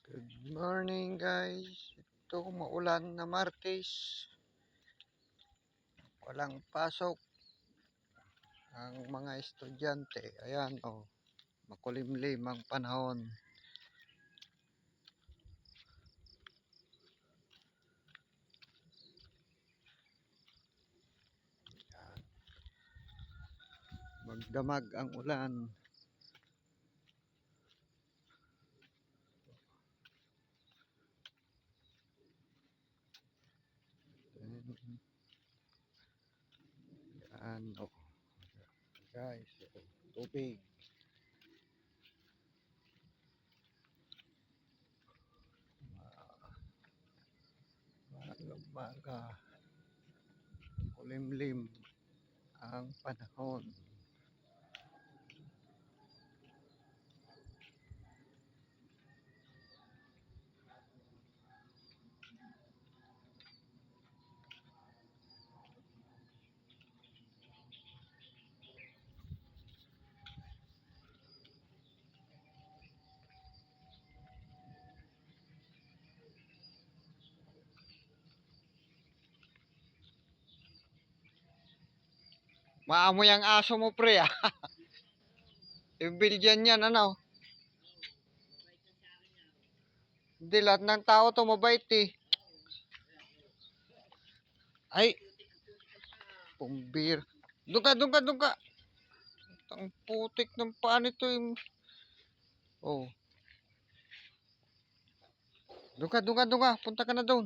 Good morning guys. Ito maulan na Martes. Walang pasok ang mga estudyante. Ayan oh, makulimlim ang panahon. Magdamag ang ulan. Ayan oh. Guys, tubig. Maga, kulimlim ang panahon. Maamoy ang aso mo pre ah. Yung Belgian yan ano. Hindi lahat ng tao to mabait eh. Ay, pumbir. Doon ka. Ang putik ng paa nito yung... Oh. Doon ka. Punta ka na doon.